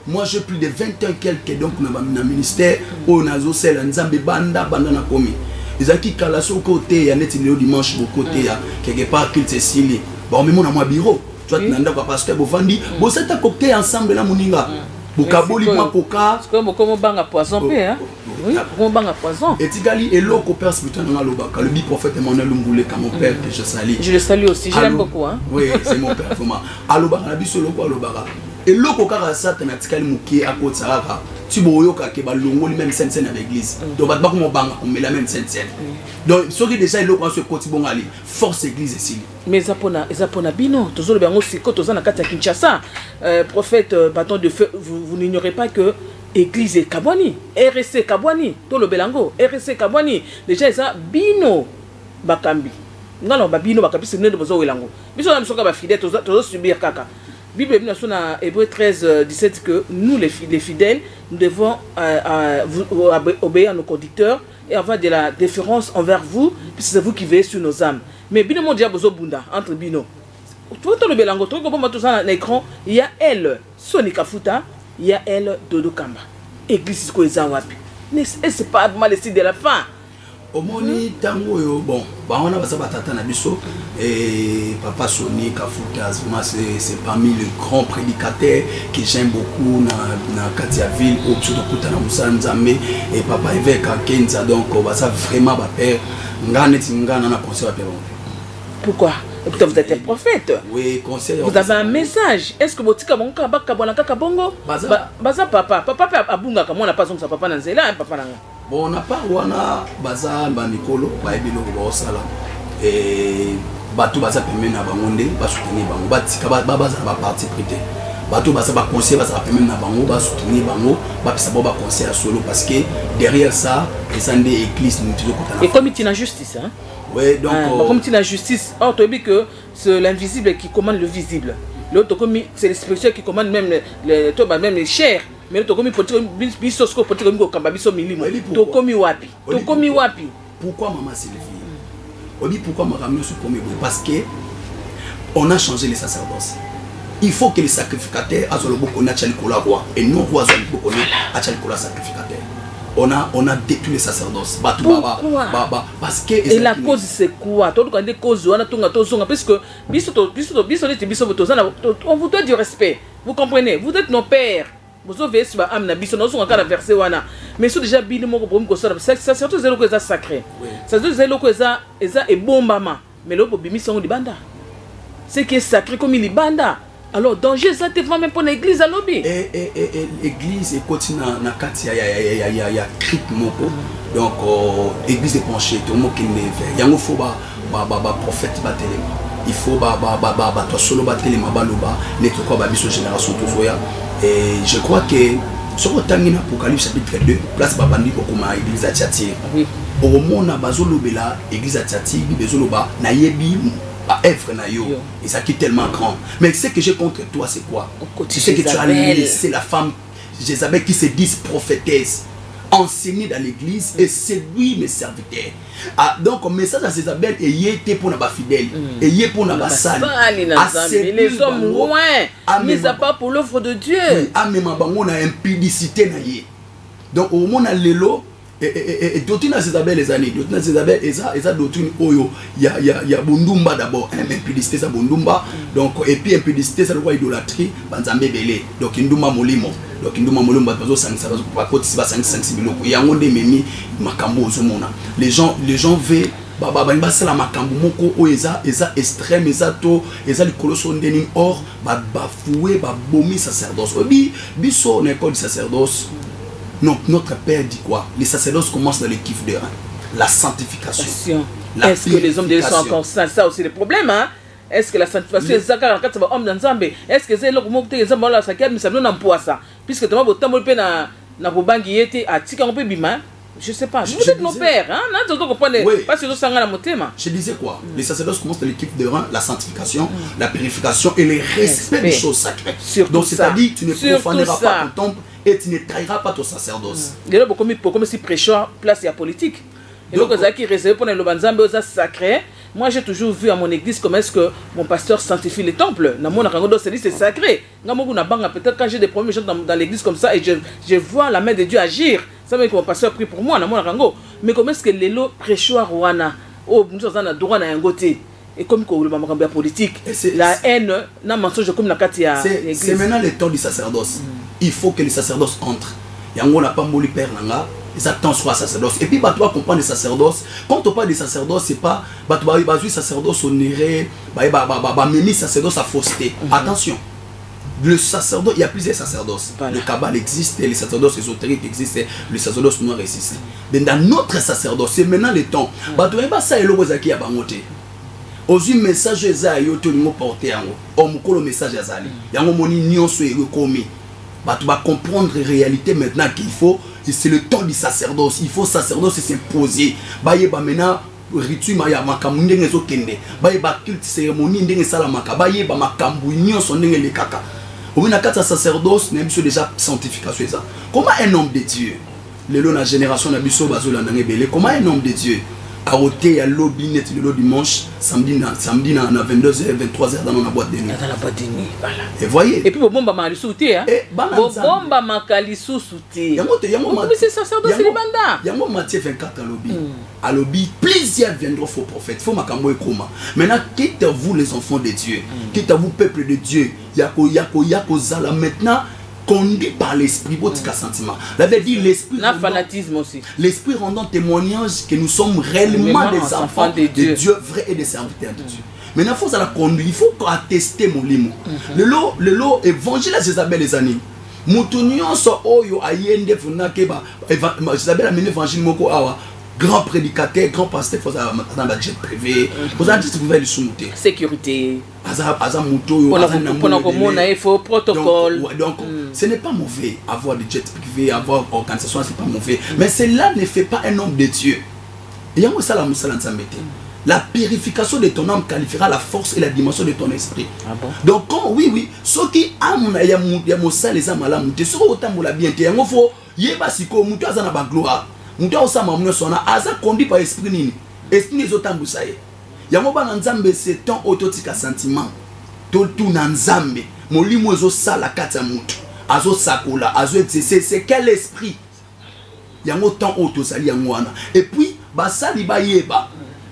Moi j'ai plus de 20 ans quelques donc na ministère au nazo sel nzambe banda na komi. Les qui kalaso côté ya net le dimanche au côté ya quelque part qu'il se sili. Bon mais mon à moi bureau. Tu vois nanda kwa pasteur bovandi, bo cette cocktail ensemble la moninga. Bokaboli ma coca. Comment banga poisson pe hein? Oui, comment banga poisson. Et tigali et loko père spirituel dans lobaka. Le bi prophète Emmanuel Lumbule comme mon père que je salue. Je le salue aussi, je l'aime beaucoup hein. Oui, c'est mon père vraiment. Alobaka na biso loko alobaka. Et loko kaka sa thématically muki à côté saraka. Tu boyo ka ke ba longo li même scène avec l'église. Donc ba ko mo banga on met la même scène. Donc ce qui déjà loko ce côté bon ali force église ici. Mais zapona bino tozolo bango siko tozana kati ya Kinshasa. Prophète bâton de feu, vous n'ignorez pas que église et Kabwani, RC Kabwani, tout le belango, RC Kabwani, déjà ça bino bakambi. Non ba bino bakambi c'est né de bozo welango. Biso na bisoka ba fidèle tozo subir kaka. Bible dit dans Hébreux 13, 17 que nous les fidèles, nous devons obéir à nos conducteurs et avoir de la déférence envers vous, puisque c'est vous qui veillez sur nos âmes. Mais bino mon diable bunda entre bino. Tout le belango, tout le ça à l'écran, il y a elle, Sonika Futa, il y a elle, Dodo Kamba. Église Koeza Wapi. C'est pas mal ici de la fin. Au moni tango yo bon ba on a basa batata na biso et papa Soni Kafuta c'est parmi les grands prédicateurs que j'aime beaucoup na Katia ville au dessus de Kutana Moussa Nzambe et papa évêque Kenza donc basa vraiment ba père ngane tingana na conseil ba père. Pourquoi? Vous êtes un prophète. Oui, conseil. Vous avez un message. Est-ce que votre bongo baza papa abunga comme on n'a pas son papa nanzela un papa nanga. Bon, on n'a pas wana baza banikolo ba ebilo ko sala et batu baza pemena na bangonde ba soutenir bango batika baza ba parti prêté. Batu baza ba conseil baza pemena na bango ba soutenir bango ba pesa ba conseil à solo parce que derrière ça les andé église nous toujours côté. Et comme il y a justice hein. Oui, donc comme il y a justice, or tu dis que c'est l'invisible qui commande le visible. L'autre comme c'est le spirituel qui commande même les chairs. Mais l'autre comme bisosko pour comme kamba biso milimo. To komi wapi. To komi wapi. Pourquoi maman Sylvie? On dit pourquoi ma ramène ce premier parce que on a changé les sacerdoces. Il faut que les sacrificateurs aient le beaucoup na chalikola roi et non roi le beaucoup na chalikola sacrificateur. On a détruit les sacerdoces. Parce que et la cause c'est quoi? Tout quand des causes on a tout parce que on vous doit du respect. Vous comprenez? Vous êtes nos pères. Vous avez sur âme na biso nous encore verser wana. Mais c'est déjà bien mon problème que ça surtout zéro que ça sacré. Ça veut dire que ça est bon maman. Mais le bimi sont di banda. C'est qui est sacré comme il banda. Alors danger ça te fait même pour l'église à lobby. Et l'église est continue na kati ya crit moko. Donc église est penchée tout le monde qui ne yango faut ba prophète ba télé. Il faut toi solo ba télé ma baloba netto quoi ba biso génération toujours ya. Et je crois que sur le temps d'Apocalypse chapitre 2 place babandi pour comment église à Tchati. Oui. Au moment na bazolo bela église à Tchati bezolo ba na yebi à œuvre na yo et ça qui est tellement grand mais ce que j'ai contre toi c'est quoi tu sais que tu as laissé la femme Jézabel qui se disent prophétesses, enseigner dans l'église et séduire mes serviteurs. Ah, donc, le message à Jézabel est yété pour les fidèles, et yé pour les sales. Les hommes loin, mis à part pour l'œuvre de Dieu. Ah, mais ma bango na impudicité na yé. Donc, au moment où l'élo, et doctrine à Jézabel les années, doctrine à Jézabel, et ça doctrine oyo, il y a Bundumba d'abord, impudicité ça Bundumba, donc, et puis impudicité ça le roi idolâtrie, Banzambe Belé, donc Induma Molimo, donc Induma Molimo, Bazo Sangsa, pas côté si va 5-6 000 il y a un des mémis, Makambo Zomona. Les gens veulent, bah c'est la Makambo Moko, o eza extrême, eza to, eza le colosso dening or, bah foué, bah bomi sacerdoce. Biso on école du sacerdoce. Non, notre Père dit quoi? Les sacerdoces commencent dans le kiff de la sanctification. Est-ce que les hommes de Dieu sont encore saints? Ça aussi le problème, hein? Est-ce que la sanctification est ça quand homme dans Zambé? Est-ce que c'est le moment que les hommes là ça mais ça nous n'emploie ça? Puisque tu m'as beau tambour pe na bobangi était à tika on peut bima. Je sais pas. Vous êtes nos pères, hein? Non, tu comprends pas si nous sommes à la motema. Je disais quoi? Les sacerdoces commencent dans l'équipe de rang, la sanctification, la purification et le respect des choses sacrées. Donc c'est-à-dire tu ne profaneras pas ton temple et tu ne trahiras pas ton sacerdoce. Il y a beaucoup comme si prêcheur place à politique. Et donc qui réservé pour les Lobanzambe aux sacrés. Moi j'ai toujours vu à mon église comment est-ce que mon pasteur sanctifie les temples. Dans mon rango c'est sacré. Peut-être quand j'ai des problèmes dans l'église comme ça et je vois la main de Dieu agir. Ça veut dire que mon pasteur prie pour moi dans mon rango. Mais comment est-ce que les lots prêcheurs wana oh nous sommes dans droit à un côté. Et comme le maman politique, la haine, n'a mensonge comme la katia. C'est maintenant le temps du sacerdoce. Il faut que les sacerdoces entrent. Et on n'a pas moulu père nanga. Les attentes sur la sacerdoce. Et puis, tu dois comprendre les sacerdoces. Quand on parle des sacerdoces, c'est pas. Tu vas jouer sacerdoce onéré, même sacerdoce à fausseté. Attention. Le sacerdoce, il y a plusieurs sacerdoces. Le Kabbal existe, les sacerdoces ésotériques existent, les sacerdoces noirs existent. Mais dans notre sacerdoce, c'est maintenant le temps. Tu vas pas ça et le Rozaki à Bangoté. Aujourd'hui, le message est là, il y a un porté. On me le message est là. Il y a un moni nion sur le commis. Tu vas comprendre la réalité maintenant qu'il faut. C'est le temps du sacerdoce. Il faut sacerdoce s'imposer. Maintenant, ritu maya makamu ndenge zo kende. Culte cérémonie ndenge salamaka. Makamu union son ndenge le kaka. Au moins, dans sacerdoce, nous avons déjà sanctification. Comment un homme de Dieu, la génération d'Abisso Bazola Nangebele, comment un homme de Dieu a ôté à lobby net le dimanche, samedi à 22h, 23h dans la boîte de nuit. Dans la boîte de nuit, voilà. Et voyez. Et puis, bomba malisouté, hein. Bomba makalisou souté. C'est sacerdoce, c'est les bandas. Il y a un Matthieu 24 à lobby. À lobby, plusieurs viendront faux prophètes. Faut makambo et koma. Maintenant, quittez-vous les enfants de Dieu. Quittez-vous peuple de Dieu. Yako zala maintenant. Conduit par l'esprit, votre sentiment. La Bible dit l'esprit. Fanatisme aussi. L'esprit rendant témoignage que nous sommes réellement des enfants de Dieu vrais et des serviteurs de Dieu. Maintenant, il faut la conduire, il faut attester mon limo. Le lot évangile à Jézabel les années. Moutunion so oyo ayende funakeba. Jézabel a mené l'évangile moko awa. Grand prédicateur, grand pasteur, il faut dans la jet privé. Vous avez dit que vous pouvez le soumettre. Sécurité. Il faut protocole. Donc, ce n'est pas mauvais avoir des jets privés, avoir organisation, c'est pas mauvais. Mais cela ne fait pas un homme de Dieu. Et la purification de ton âme qualifiera la force et la dimension de ton esprit. Ah bon? Donc, oui, ceux qui aiment les âmes à la montée, ceux qui ont la bien, il faut yebasiko, mutu azana ba gloire. Mutu osama mno sona, aza conduit par esprit nini. Esprit les autres mbusaye. Yango ba nzambe c'est ton autotika sentiment. Tout na nzambe. Molimo ezo sala kata mutu. Azo sakola, azo exercer, c'est quel esprit? Yango temps auto sali yango wana. Et puis basali ba yeba.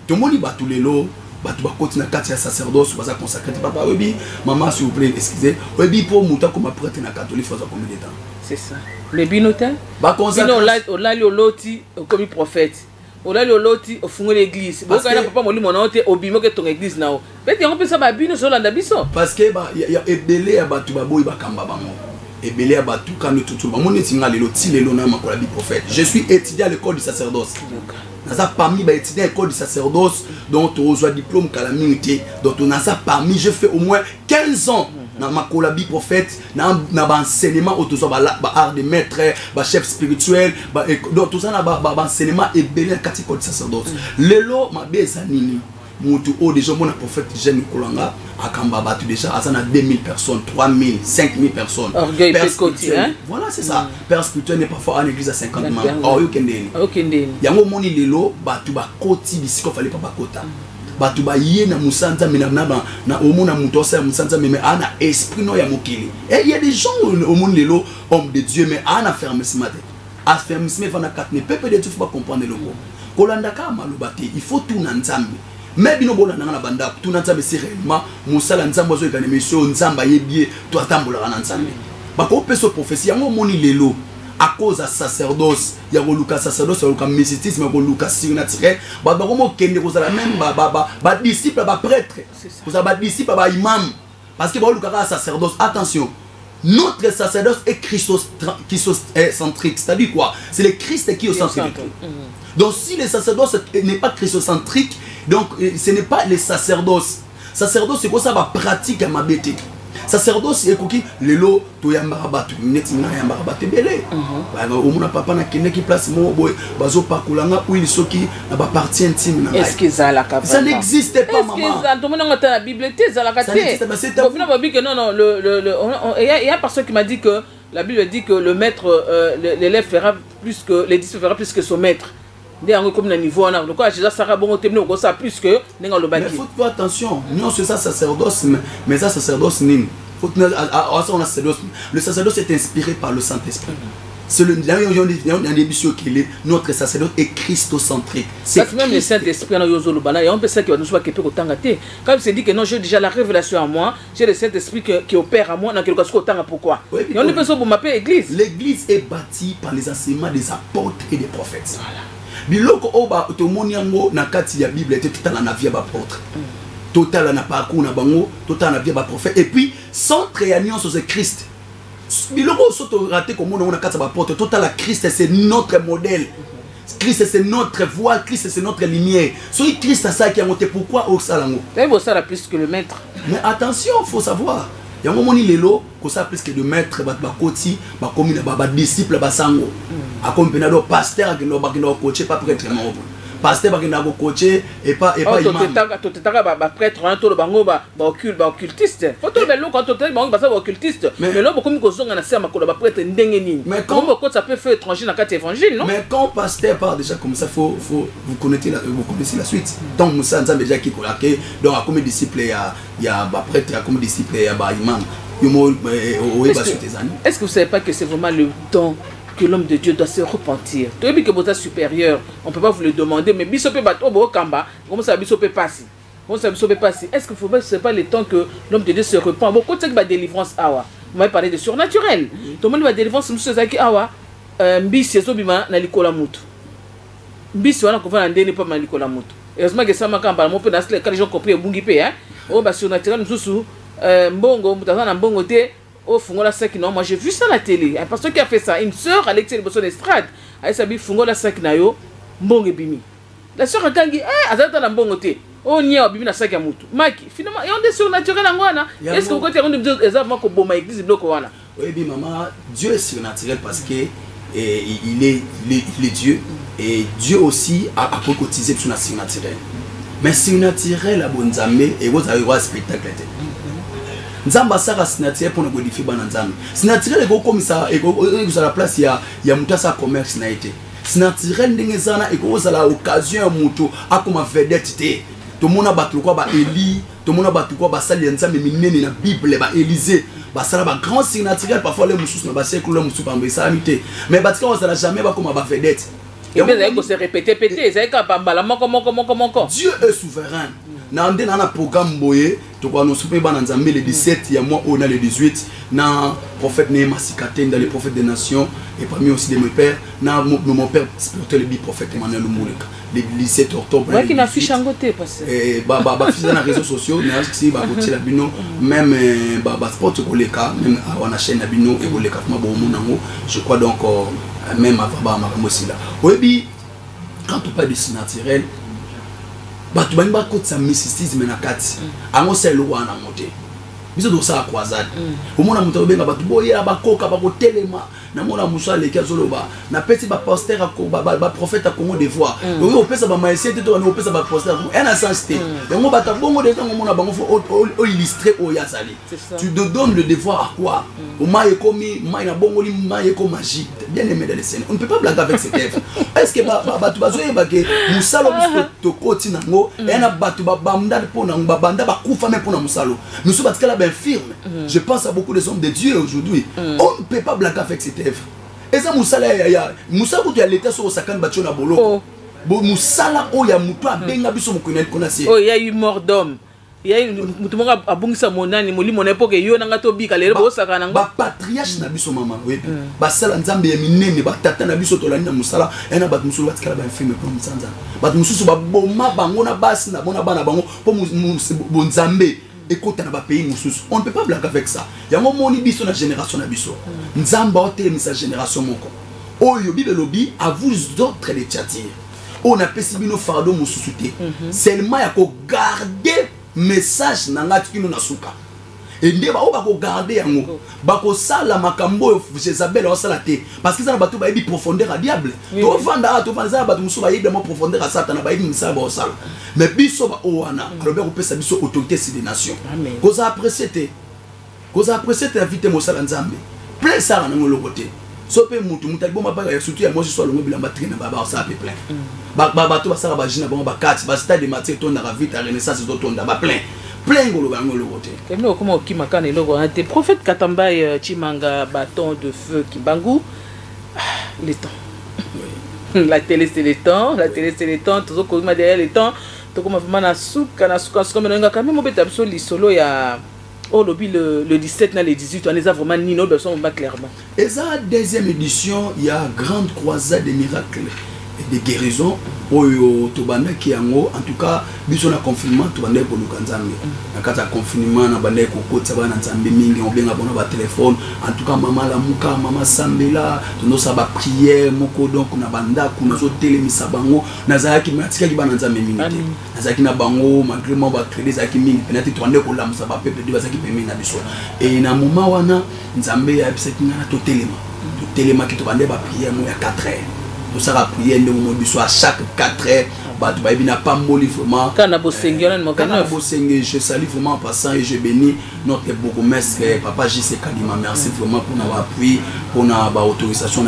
Tout le monde ba tous les lots. Tu vas continuer à faire sacerdoce, tu vas consacrer. Papa, oui, maman, s'il vous plaît, excusez. Oui, pour moi, comme prêtre dans catholique, il faut combien de temps? C'est ça. Le binotel? On l'a lu au loti comme prophète. On l'a lu au loti au fond de l'église. Parce que papa m'a dit mon nom était au bimo que ton église là. Peut-être qu'on peut ça ba bino sur l'anda biso. Parce que il y a ebelé abatu babo ibakamba bango. Ebelé abatu quand tout le monde est singa le loti le lona makola bi prophète. Je suis étudiant à l'école du sacerdoce. Parmi les étudiants à l'école du sacerdoce, dont on reçoit diplôme calamité, dont on a ça parmi, je fais au moins 15 ans dans ma colabi prophète, dans l'enseignement autour de l'art de maître, chef spirituel, donc tout ça, l'enseignement est belé à l'école du sacerdoce. Le lot, ma bézanini, mutu o déjà mon prophète jeune kolanga akamba batu déjà azana 2000 personnes 3000 5000 personnes orgueil pécoté hein voilà c'est ça père spirituel n'est parfois en église à 50 membres oh okendeni yango moni lelo batu ba koti bisiko fallait pas bakota batu ba yena musanza na omona muto sa musanza mais ana esprit no ya mokili et il y a des gens au monde lelo homme de Dieu mais ana fermissement affermissement va na 4 mais peuple de Dieu faut pas comprendre le mot kolanda ka malobate il faut tout na nzambe mais bino bona na banda tout na nzambe c'est réellement musala nzambe zo ekane mission nzamba yebie to atambola na nzambe bako peso prophétie yango moni lelo à cause de sacerdoce il y a le sacerdoce il y a le mysticisme il y a le surnaturel bah comment kende vous avez même bah disciple bah prêtre vous avez disciple bah imam parce que bah le sacerdoce attention notre sacerdoce est christocentrique c'est-à-dire quoi c'est le Christ qui est au centre. Donc si le sacerdoce n'est pas christocentrique donc ce n'est pas le sacerdoce c'est quoi ça va pratique à ma bête sacerdoce ekoki lelo to yambara batu neti na yambara batu belé au mona papa na kende ki place mo boy bazo pakulanga ou il soki na ba partie intime na est-ce que ça n'existe pas maman est-ce que ça tout le monde dans la Bible ça la caté au final babi que non il y a personne qui m'a dit que la Bible dit que le maître l'élève fera plus que les disciples fera plus que son maître. Comme le niveau on a donc déjà ça bon terminé on ça plus que nenga le baki. Mais faut faire attention, non c'est ça sacerdoce mais ça sacerdoce nim. Faut on a sacerdoce. Le sacerdoce est inspiré par le Saint-Esprit. C'est le qui est notre sacerdoce est christocentrique. C'est même le Saint-Esprit dans Yozolo Bana et on peut ça qui va nous soit que peut tangate. Quand c'est dit que non j'ai déjà la révélation en moi, j'ai le Saint-Esprit qui opère en moi dans quelque chose qu'autant pourquoi. Et on ne peut pas pour m'appeler église. L'église est bâtie par les enseignements des apôtres et des prophètes. Voilà. Biloko oba tomoni yango na kati ya Bible était total na vie ba apôtre. Total na parcours na bango, total na vie ba prophète et puis centre et alliance sur Christ. Biloko soto raté comme on a kati ba apôtre, total à Christ c'est notre modèle. Christ c'est notre voie, Christ c'est notre lumière. Celui Christ a ça qui a monté pourquoi au salango. C'est beau ça plus que le maître. Mais attention, faut savoir. Il y a un moment lelo que ça plus que de maître ba koti ba comme ba disciple ba sango accompagné de pasteur qui no coacher pas prêtre non pasteur ba qui na coacher et pas imam to ba prêtre en to bango ba occultiste faut to belo quand to bango ba ça occultiste mais là beaucoup mi ko zonga na sema ko ba prêtre ndenge nini mais comment ça peut faire étranger dans quatre évangile non mais quand pasteur parle déjà comme ça faut vous connaissez la suite donc Moussa Nzambe déjà qui kolake donc comme disciple il y a ba prêtre comme disciple il y a ba imam. Est-ce que vous ne savez pas que c'est vraiment le temps que l'homme de Dieu doit se repentir? Tu as dit que votre supérieur, on ne peut pas vous le demander, mais Bissopé Bato Kamba, comment ça Bissopé passe? Est-ce que ce n'est pas le temps que l'homme de Dieu se repent? Beaucoup de gens qui va délivrance awa. Vous m'avez parlé de surnaturel. Tout le monde va délivrance monsieur Zaki awa. Mbisi ezobima na likola mutu. Mbisi wana ko va ndeni pas na likola mutu. Heureusement que ça m'a quand mon peu dans les gens compris bungi pe hein. Oh ba surnaturel mususu mbongo mutaza na mbongo te au fungola saki non moi j'ai vu ça à la télé un pasteur qui a fait ça une sœur Alexis Boson Estrade a sabi fungola saki na yo mbongo bimi la sœur akangi azata na mbongo te o nia bimi na saki ya mutu maki finalement et on est surnaturel ngwana est-ce que vous côté on dit exactement ko boma église bloko wana oui bi maman Dieu est surnaturel parce que il est Dieu et Dieu aussi a cotisé sur la surnaturel mais surnaturel a bonzambe et vous avez un spectacle Nzamba sara sinatire pour nous modifier bana nzambe. Sinatire ego comme ça ego à la place ya mutasa commerce na été. Sinatire ndenge zana ego za la occasion muto akoma vedette te. To mona batu kwa ba Eli, to mona batu kwa ba sali nzambe minene na Bible ba Élysée. Ba sala ba grand surnaturel parfois les mususu na ba siècle le mususu pambe ça amité. Mais batika on sala jamais ba comme ba vedette. Et bien ça se répéter péter, ça ka bambala moko. Dieu est souverain. Nande na programme boye to kwa no super bana nzambe le 17 ya mois on a le 18 na prophète Néhémie Sikate dans les prophètes des nations et parmi aussi de mes pères na mon père spirituel le prophète Emmanuel Mouleka le 17 octobre ouais qui n'affiche en côté parce et ba fils dans les réseaux sociaux na si ba côté la bino même ba sport koleka même on a chaîne la bino et koleka ma bo monango je crois donc même avant ba makambo là oui quand on parle de surnaturel batu bani ba kotsa mysticisme na kati ango selo wana mote biso do sa croisade omona muto benga batu boya bakoka bakotelema na mona musa le kazoloba na petit ba pasteur ba prophète a Congo d'Ivoire donc on peut ça ba maïsé te on peut ça ba pasteur en a sens té donc ba ta bongo de temps mona bango faut illustrer o ya sali tu te donnes le devoir à quoi au maï komi maï na bongo li maï ko magie bien aimé dans les scènes on ne peut pas blaguer avec cette œuvre est-ce que ba tu bazoye ba ke musalo to koti nango et na ba tu ba banda pour na ba banda ba kufa même pour na musalo nous sommes batikala ben firme je pense à beaucoup des hommes de Dieu aujourd'hui on ne peut pas blaguer avec cette œuvre et ça musala ya musala ko tu a l'état sur sakane batio na boloko bo musala o ya mutu abenga biso mokona konasi oh il y a eu mort d'homme il y a mutu monga abungisa monani molimo na epoke yo nanga to bika lelo bo sakana ngo ba patriarche na biso mama webi ba sala nzambe ya minene ba tata na biso tolani na musala ena bat musulu batikala ba infime pour musanza bat mususu ba boma bango na basi na bona bana bango po nzambe écoute na ba pays mususu on ne peut pas blaguer avec ça yango moni biso na génération na biso nzamba otelemi sa génération moko oyo bible lobi à vous autres les tchatir on a pesibino fardo mususu te seulement ya ko garder message na ngati kino na suka et ndé ba ko garder yango ba ko sala makambo Jezabel o sala te parce que ça na bato ba yebi profondeur à diable to vanda za bato musu ba yebi mo profondeur à Satan ba yebi misa ba o sala mais biso ba o wana alors ko pesa biso autorité sur les nations ko za apprécier te inviter mo sala nzambe plein ça na ngolo côté so pe mutu mutalibo ba surtout ya moi je sois longo bilamba trina ba ça pe plein ba to ba sala ba jina ba ba kati ba stade de matière to na vite à renaissance do to ba plein ngolo ba ngolo côté kemo comment ki makane loko te prophète Katamba Chimanga bâton de feu Kimbangu les temps la télé c'est les temps toujours comme derrière les temps to comme vraiment na suka comme nga quand même obeta biso lisolo ya oh le 17 na le 18 on les a vraiment ni nos personnes pas clairement et ça deuxième édition il y a grande croisade des miracles et des guérisons oyo tobanda ki yango en tout cas biso na confinement tobanda ko lukanzambe na kata confinement na banda ko kotsa bana nzambe mingi on benga bona ba téléphone en tout cas maman la muka maman sambela tono sa ba prière moko donc na banda ko nazo telemisa bango nazaki matika ki bana nzambe mingi te nazaki na bango malgré moi ba crédit zaki mingi penati tobanda ko lamsa ba peuple de bazaki pemi na biso et na moment wana nzambe ya bisaki na to telema ki tobanda ba prière mo ya 4 heures. Tout ça va prier à chaque 4 heures. Il n'a pas moli vraiment. Je salue vraiment en passant et je bénis notre bourgmestre Papa J.C. Kadima. Merci vraiment pour notre appui, pour notre autorisation.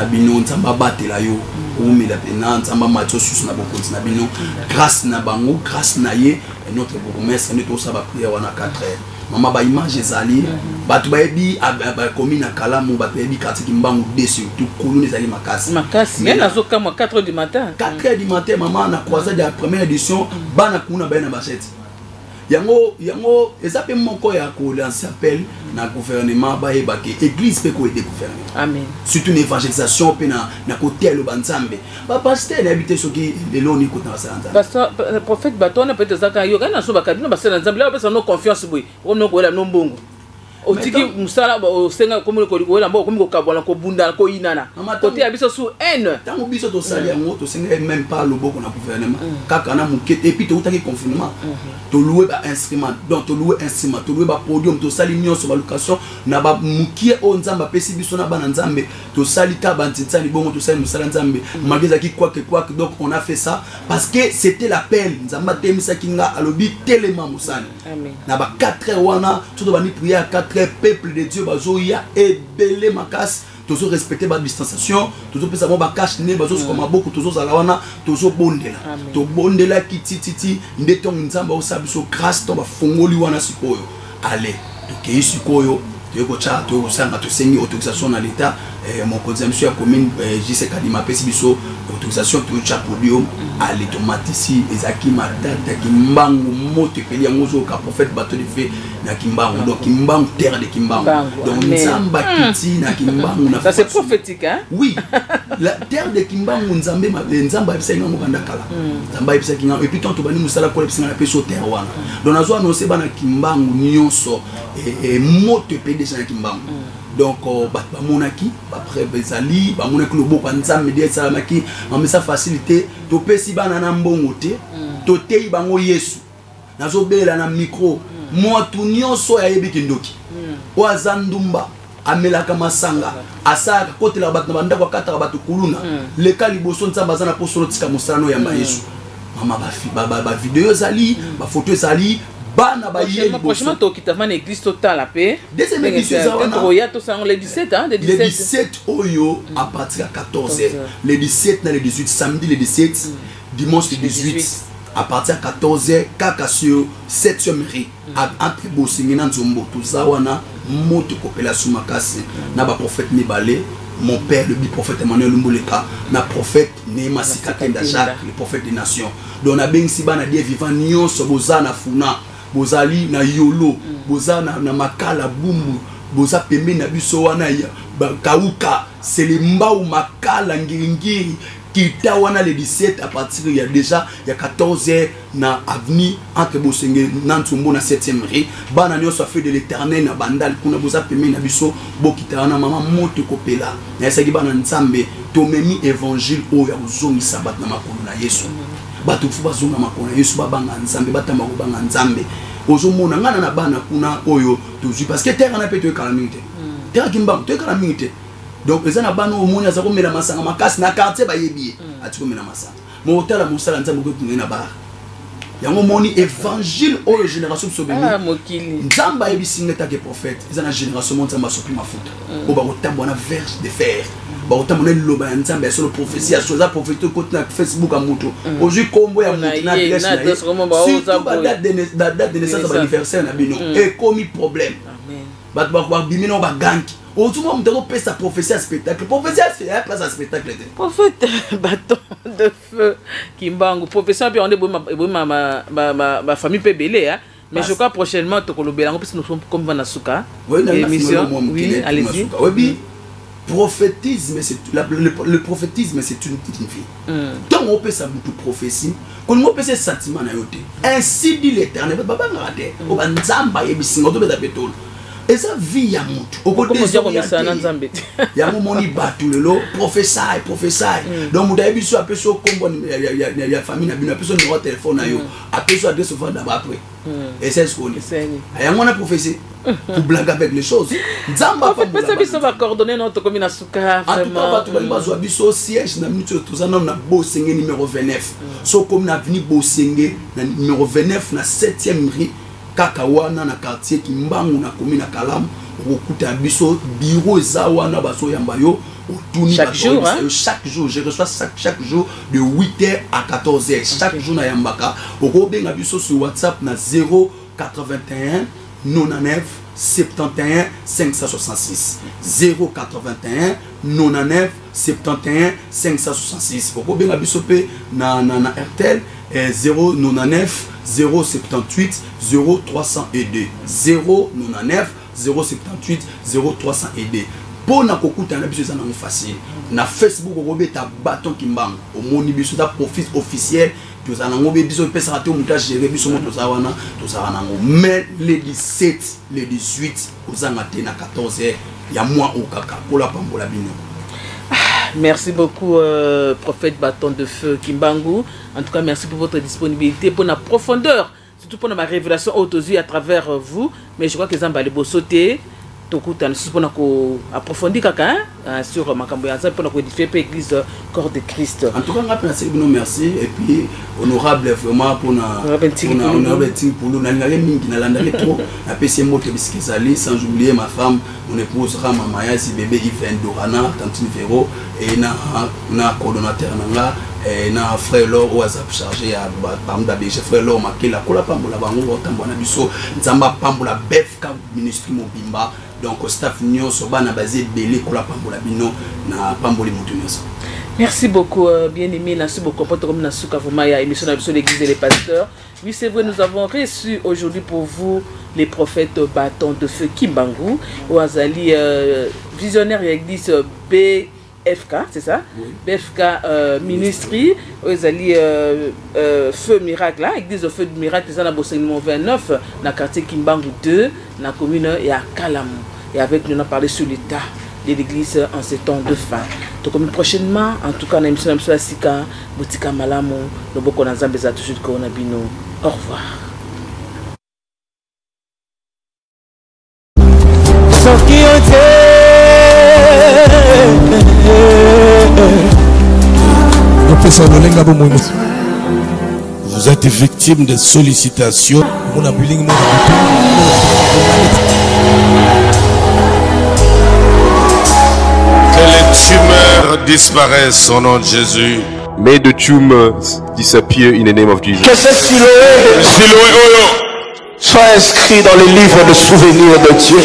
Grâce na bango, grâce na ye, notre bourgmestre, nous tous ça va prier à 4 heures. Maman ba image ezali batu ba ebi ba commune kala mo batu ebi quartier kimbangu dessus tout kolone ezali makasi mais nazo kama 4h du matin 4h du matin maman na croisade de la première édition bana kuna ba na bachette yango ezape moko ya ko lancer appel na gouvernement ba e ba ke église pe ko aider gouvernement amen surtout une évangélisation pe na côté le banzambe ba pasteur habité soki lelo ni ko na santa pasteur prophète batona peut-être zaka yo kana so bakadino ba sala nzambe la pesa no confiance boy ono ko la no mbongo otiki musala o senga comme ko wela mbo comme ko kabona ko bunda ko inana côté abiso sous haine tango biso to sali yango to senga même pas le boko na gouvernement kaka na mukete et puis to utaki confinement to louer ba instrument donc to louer instrument to louer ba podium to sali nyonso ba location na ba mukie o nzamba pesi biso na bana nzambe to sali ka bantitsani bongo to sali musala nzambe mageza ki quoi que donc on a fait ça parce que c'était l'appel nzamba temisa kinga alobi telema musani na ba 4 heures wana to ba ni prier à 4 peuple de Dieu bazoya ebele makas toujours respecter ba distanciation toujours pesa mo ba cache ne bazo comme beaucoup toujours ala wana toujours bondela to bondela kititi ndeto nzamba osabiso grâce to ba fongoli wana sikoyo allez to ke sikoyo to ko cha to sanga to sengi autorisation na l'état mon conseil monsieur la commune JC Kadima pesi biso autorisation to cha podium à l'automaticien ezaki matata kimbangu moto peli yango ka prophète bateau de feu na kimbangu donc kimbangu terre de kimbangu donc nzamba kiti na kimbangu na ça c'est prophétique hein oui la terre de kimbangu nzambe nzamba bisa ngo banda kala nzamba bisa kinga et puis tant to bani musala ko lepsinga na peso terre wana donc nazo annoncer bana kimbangu nyonso et moto peli déjà na kimbangu donc ba monaki après bezali ba monaki le boko nzambe de salamaki mais ça facilité to pesi bana na mbongo te to tei bango Yesu nazo bela na micro moi tout nyonso ya yebi kindoki o azandumba amelaka masanga asaka kotela bato na banda kwa kata bato kuluna leka liboso nzamba zana poso tika mosano ya Yesu mama ba vidéo zali ba photo zali bana ba yeli franchement to kitama na église total la paix deuxième église za wana roya to sang le 17 hein, le 17 oyo à partir de 14h le 17 na le 18 samedi le 17 dimanche le 18 à partir de 14h kaka sur 7e mairie entre Bosingi na Nzombo tuzawana moto kopela sumakasi na ba prophète Mibale mon père le prophète Emmanuel Lumboleka na prophète Neema Sikakenda Jacques le prophète des nations donc na bengsi bana die vivant nyonso bozana funa bozali na yolo bozana na makala bumbu boza pembe na biso wana ya kauka c'est le mbau makala ngingiri kita wana le 17 à partir il y a déjà il y a 14h na avenue entre Bosenge Nantsumbo na 7e rue bana nyonso fait de l'éternel na bandal kuna boza pembe na biso bokita wana mama moto kopela na esaki bana nzambe to memi évangile o ya uzongi sabat na makolo na Yesu bato fu bazonga makolo na Yesu babanga nzambe batamba ko banga nzambe ozomona ngana na bana kuna oyo tozui parce que terre na peto calamité terre kimba to calamité donc les gens bano omoni azako mela masanga makasi na quartier ba yebi atiko mela masanga mo hôtel musala nzambe ko kunga na bar yango moni évangile oyo génération sobeni mokili nzamba yebisinga ta ke prophète ils na génération monta masopi mafuta o ba kotambo na verge de fer ba kotambo na loba nzamba sur prophétie sur la prophétie ko na Facebook amuto oju kombo ya mutu na adresse na surtout ba date de naissance ba anniversaire na bino et commis problème ba ba bimino ba ganki autour de mon sa prophétie à spectacle. Prophétie c'est la place à spectacle. Prophète bâton de feu Kimbangu. Professeur bien on est ma famille peut belé hein. Mais je crois prochainement to kolobela parce que nous sommes comme Vanasuka. Oui, émission. Oui, allez-y. Oui, prophétisme c'est le prophétisme c'est une petite vie. Tant on peut ça beaucoup prophétie, quand on peut ces sentiments na yote. Ainsi dit l'Éternel, baba ngate. O banzamba yebisinga to beta beton. Et ça vie ya mutu okote ya moni batu lelo professeur donc muta ebiso apeso kombo ya famille na bino apeso numéro téléphone na yo apeso adresse vendre après et c'est ce qu'on est ya mona professeur pour blaguer avec les choses nzamba pas ça biso va coordonner notre commune Asuka vraiment en tout cas batu ba biso siège na minute tous en na Bosenge numéro 29 so comme na avenue Bosenge na numéro 29 na 7e rue kaka wana na quartier Kimbangu na commune Kalamu okuta biso bureau zawana baso yamba yo otuni chaque jour hein? Chaque jour je reçois chaque jour de 8h à 14h chaque jour na yambaka okobenga biso sur WhatsApp na 081 99 71 566 081 99 71 566 okobenga biso pe na RTL 099 078 0302 099 078 0302 pour na kokuta na biso na facile na Facebook okobeta bâton Kimbangu omoni biso ta profil officiel tu za ngobe biso pesa raté muta gérer biso moto za wana to za wana mais le 17 le 18 ozanga te na 14h ya mois au kaka pour la pambola bino. Merci beaucoup, prophète bâton de feu Kimbangu. En tout cas, merci pour votre disponibilité, pour la profondeur, surtout pour ma révélation autour à travers vous. Mais je crois que Zamba les sauter. Pour approfondir sur ma camboyance pour édifier l'église corps de Christ. En tout cas, merci et puis honorable vraiment pour sans oublier ma femme, mon épouse Rama Mayasi, bébé Yves Dorana, Tantine Véro et na coordonnateur nanga et na frère Laure au WhatsApp chargé à Pamda BG frère Laure Makela kola pambola bango tambona biso nzamba pambola BFK ministre Mobimba. Donc, staff nyonso bana basé belé kola pambola bino na pamboli mutu nyonso. Merci beaucoup, bien-aimé. Merci beaucoup pour comme Nasuka Vomaya, émission de l'église et les pasteurs. Oui, c'est vrai, nous avons reçu aujourd'hui pour vous les prophètes bâtons de feu Kimbangu, Ouazali, visionnaire et église BFK, c'est ça? Oui. BFK Ministry, Ouazali Feu Miracle, église de Feu de Miracle, c'est ça, dans le 29, dans le quartier Kimbangu 2, dans la commune et à Kalamu. Et avec nous, on a parlé sur l'état de l'église en ces temps de fin. Donc, prochainement, en tout cas, on a émission de Sika, Boutika Malamu, le Boko Nazambeza, toujours de Konabino. Au revoir. Vous êtes victime de sollicitations. Que les tumeurs disparaissent au nom de Jésus. May the tumors disappear in the name of Jesus. Que ce Siloé soit inscrit dans les livres de souvenirs de Dieu.